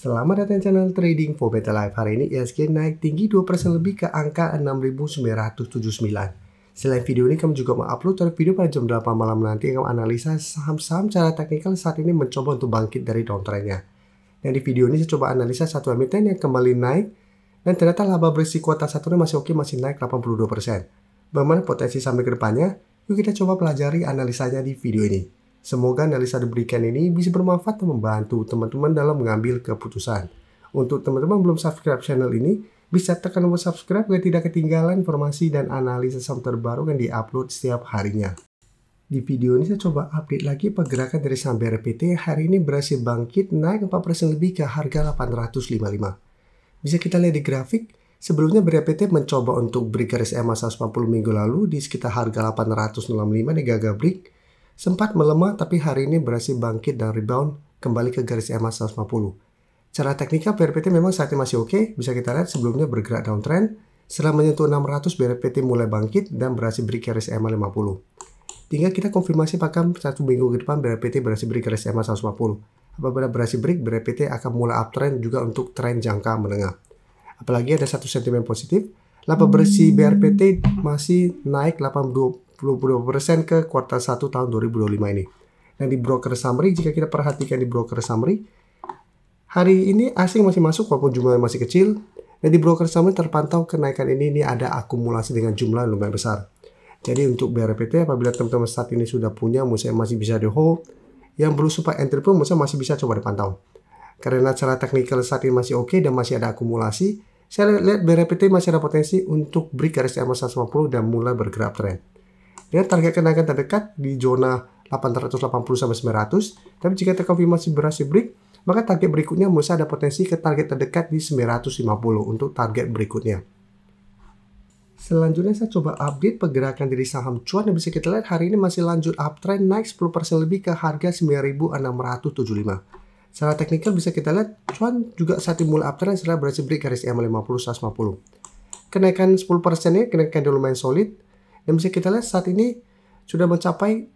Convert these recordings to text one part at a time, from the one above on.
Selamat datang channel Trading for Better Life. Hari ini IHSG naik tinggi 2% lebih ke angka 6.979. Selain video ini, kami juga mengupload video pada jam 8 malam nanti yang analisa saham-saham secara teknikal saat ini mencoba untuk bangkit dari downtrendnya. Dan di video ini saya coba analisa satu emiten yang kembali naik dan ternyata laba bersih kuartal 1 masih oke, masih naik 82%. Bagaimana potensi sampai ke depannya? Yuk kita coba pelajari analisanya di video ini. Semoga analisa diberikan ini bisa bermanfaat dan membantu teman-teman dalam mengambil keputusan. Untuk teman-teman belum subscribe channel ini, bisa tekan tombol subscribe agar tidak ketinggalan informasi dan analisa saham terbaru yang diupload setiap harinya. Di video ini saya coba update lagi pergerakan dari saham BRPT yang hari ini berhasil bangkit naik 4% lebih ke harga 855. Bisa kita lihat di grafik, sebelumnya BRPT mencoba untuk break garis EMA 140 minggu lalu di sekitar harga 865 di gagal break. Sempat melemah tapi hari ini berhasil bangkit dan rebound kembali ke garis EMA 150. Cara teknikal BRPT memang saat ini masih oke, bisa kita lihat sebelumnya bergerak downtrend. Setelah menyentuh 600 BRPT mulai bangkit dan berhasil break garis EMA 50. Tinggal kita konfirmasi apakah satu minggu ke depan BRPT berhasil break garis EMA 150. Apabila berhasil break, BRPT akan mulai uptrend juga untuk tren jangka menengah. Apalagi ada satu sentimen positif, laba bersih BRPT masih naik 22% ke kuartal 1 tahun 2025 ini. Dan di broker summary, jika kita perhatikan di broker summary, hari ini asing masih masuk walaupun jumlahnya masih kecil. Dan di broker summary terpantau kenaikan ini ada akumulasi dengan jumlah yang lumayan besar. Jadi untuk BRPT apabila teman-teman saat ini sudah punya, misalnya masih bisa di hold, yang belum sempat entry pun misalnya masih bisa coba dipantau. Karena cara teknikal saat ini masih oke dan masih ada akumulasi, saya lihat BRPT masih ada potensi untuk break garis EMA 150 dan mulai bergerak trend. Dengan target kenaikan terdekat di zona 880 sampai 900, tapi jika terkonfirmasi berhasil break, maka target berikutnya bisa ada potensi ke target terdekat di 950 untuk target berikutnya. Selanjutnya saya coba update pergerakan dari saham cuan yang bisa kita lihat hari ini masih lanjut uptrend naik 10% lebih ke harga 9.675. Secara teknikal bisa kita lihat cuan juga saat ini mulai uptrend setelah berhasil break garis EMA 50 150. Kenaikan 10% ini kenaikan yang lumayan solid. Dan bisa kita lihat saat ini sudah mencapai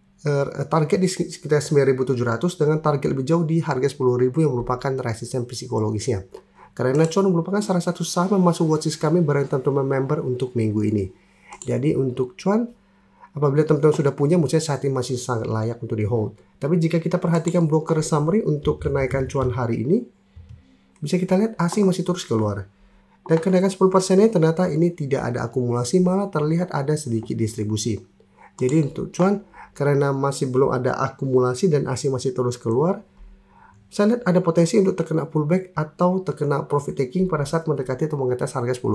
target di sekitar 9.700 dengan target lebih jauh di harga 10.000 yang merupakan resisten psikologisnya. Karena cuan merupakan salah satu saham yang masuk watchlist kami bareng teman-teman member untuk minggu ini. Jadi untuk cuan, apabila teman-teman sudah punya, menurut saya saat ini masih sangat layak untuk di hold. Tapi jika kita perhatikan broker summary untuk kenaikan cuan hari ini, bisa kita lihat asing masih terus keluar. Dan kenaikan 10%-nya ternyata ini tidak ada akumulasi, malah terlihat ada sedikit distribusi. Jadi untuk cuan, karena masih belum ada akumulasi dan asing masih terus keluar, saya lihat ada potensi untuk terkena pullback atau terkena profit taking pada saat mendekati atau mengatas harga 10.000.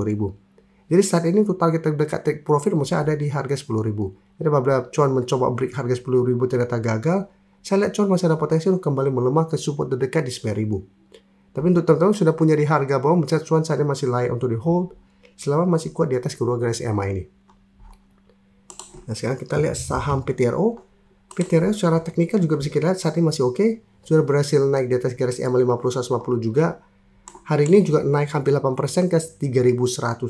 Jadi saat ini untuk target terdekat take profit maksudnya ada di harga 10.000. Jadi apabila cuan mencoba break harga 10.000 ternyata gagal, saya lihat cuan masih ada potensi untuk kembali melemah ke support terdekat di 9.000. Tapi untuk teman-teman sudah punya di harga bawah, misalnya cuan saat ini masih layak untuk di hold selama masih kuat di atas kedua garis EMA ini. Nah sekarang kita lihat saham PTRO. PTRO secara teknikal juga bisa kita lihat saat ini masih oke. Sudah berhasil naik di atas garis EMA 50 150 juga. Hari ini juga naik hampir 8% ke 3.120.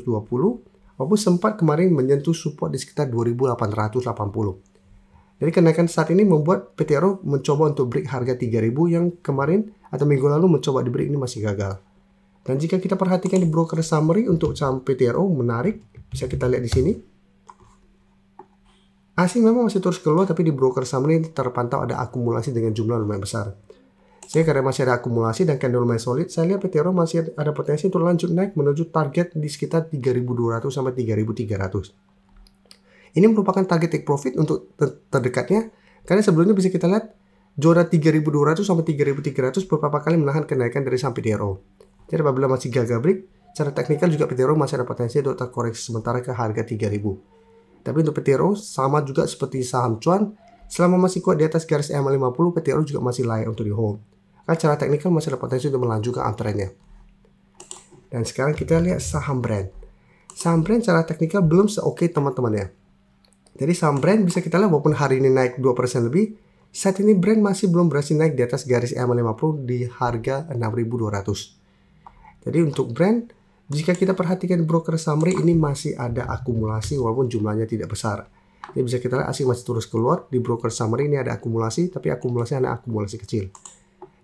Walaupun sempat kemarin menyentuh support di sekitar 2.880. Jadi kenaikan saat ini membuat PTRO mencoba untuk break harga 3.000 yang kemarin atau minggu lalu mencoba di break ini masih gagal. Dan jika kita perhatikan di broker summary untuk saham PTRO menarik, bisa kita lihat di sini. Asing memang masih terus keluar tapi di broker summary terpantau ada akumulasi dengan jumlah lumayan besar. Jadi karena masih ada akumulasi dan candle lumayan solid, saya lihat PTRO masih ada potensi untuk lanjut naik menuju target di sekitar 3.200 sampai 3.300. Ini merupakan target take profit untuk terdekatnya, karena sebelumnya bisa kita lihat zona 3.200 sampai 3.300 beberapa kali menahan kenaikan dari saham PTRO. Jadi apabila masih gagal break, secara teknikal juga PTRO masih ada potensi untuk terkoreksi sementara ke harga 3.000. Tapi untuk PTRO sama juga seperti saham cuan, selama masih kuat di atas garis EMA 50, PTRO juga masih layak untuk di hold. Karena secara teknikal masih ada potensi untuk melanjutkan uptrendnya. Dan sekarang kita lihat saham brand. Saham brand secara teknikal belum se-oke teman-teman ya. Jadi saham brand bisa kita lihat walaupun hari ini naik 2% lebih, saat ini brand masih belum berhasil naik di atas garis EMA 50 di harga 6.200. Jadi untuk brand, jika kita perhatikan broker summary ini masih ada akumulasi walaupun jumlahnya tidak besar. Jadi bisa kita lihat asing masih terus keluar, di broker summary ini ada akumulasi, tapi akumulasinya ada akumulasi kecil.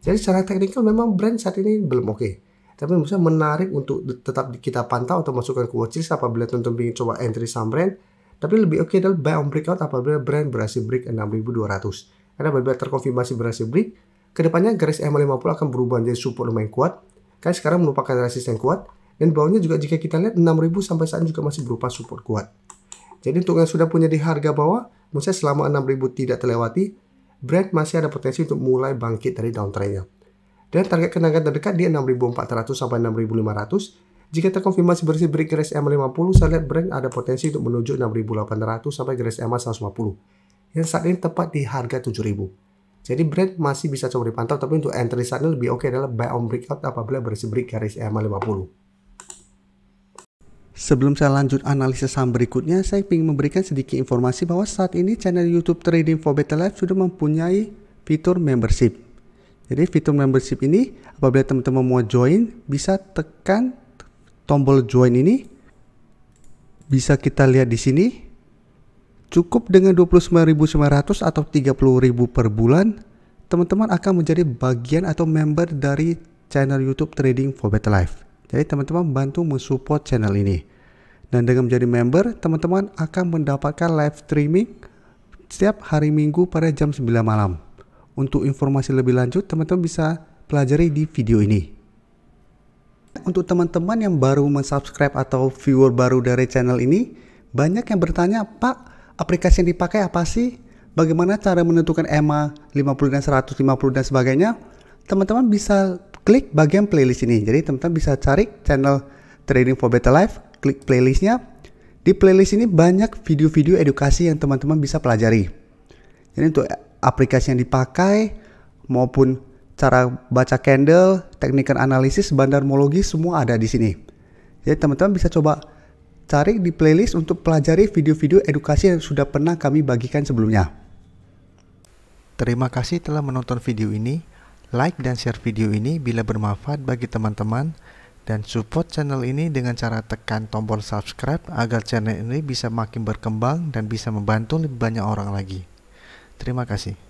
Jadi secara teknikal memang brand saat ini belum oke. Tapi misalnya menarik untuk tetap kita pantau atau masukkan ke watchlist apabila teman-teman ingin coba entry saham brand. Tapi lebih oke adalah buy on breakout apabila brand berhasil break 6.200. Karena apabila terkonfirmasi berhasil break, kedepannya garis EMA 50 akan berubah menjadi support lumayan kuat. Karena sekarang merupakan resisten kuat. Dan bawahnya juga jika kita lihat 6.000 sampai saat ini juga masih berupa support kuat. Jadi untuk yang sudah punya di harga bawah, misalnya selama 6.000 tidak terlewati, brand masih ada potensi untuk mulai bangkit dari downtrendnya. Dan target kenaikan terdekat di 6.400 sampai 6.500. Jika terkonfirmasi bersih break garis EMA 50, saya lihat brand ada potensi untuk menuju 6.800 sampai garis EMA 150. Yang saat ini tepat di harga 7.000. Jadi brand masih bisa coba dipantau, tapi untuk entry saat ini lebih oke adalah buy on breakout apabila bersih break garis EMA 50. Sebelum saya lanjut analisis saham berikutnya, saya ingin memberikan sedikit informasi bahwa saat ini channel YouTube Trading for Better Life sudah mempunyai fitur membership. Jadi fitur membership ini apabila teman-teman mau join, bisa tekan tombol join ini. Bisa kita lihat di sini. Cukup dengan 29.900 atau 30.000 per bulan, teman-teman akan menjadi bagian atau member dari channel YouTube Trading for Better Life. Jadi teman-teman bantu mensupport channel ini. Dan dengan menjadi member, teman-teman akan mendapatkan live streaming setiap hari Minggu pada jam 9 malam. Untuk informasi lebih lanjut, teman-teman bisa pelajari di video ini. Untuk teman-teman yang baru mensubscribe atau viewer baru dari channel ini, banyak yang bertanya, Pak, aplikasi yang dipakai apa sih? Bagaimana cara menentukan EMA 50 dan 150 dan sebagainya? Teman-teman bisa klik bagian playlist ini. Jadi teman-teman bisa cari channel Trading for Better Life, klik playlistnya. Di playlist ini banyak video-video edukasi yang teman-teman bisa pelajari. Jadi untuk aplikasi yang dipakai maupun cara baca candle, teknik analisis, bandarmologi, semua ada di sini. Jadi teman-teman bisa coba cari di playlist untuk pelajari video-video edukasi yang sudah pernah kami bagikan sebelumnya. Terima kasih telah menonton video ini. Like dan share video ini bila bermanfaat bagi teman-teman. Dan support channel ini dengan cara tekan tombol subscribe agar channel ini bisa makin berkembang dan bisa membantu lebih banyak orang lagi. Terima kasih.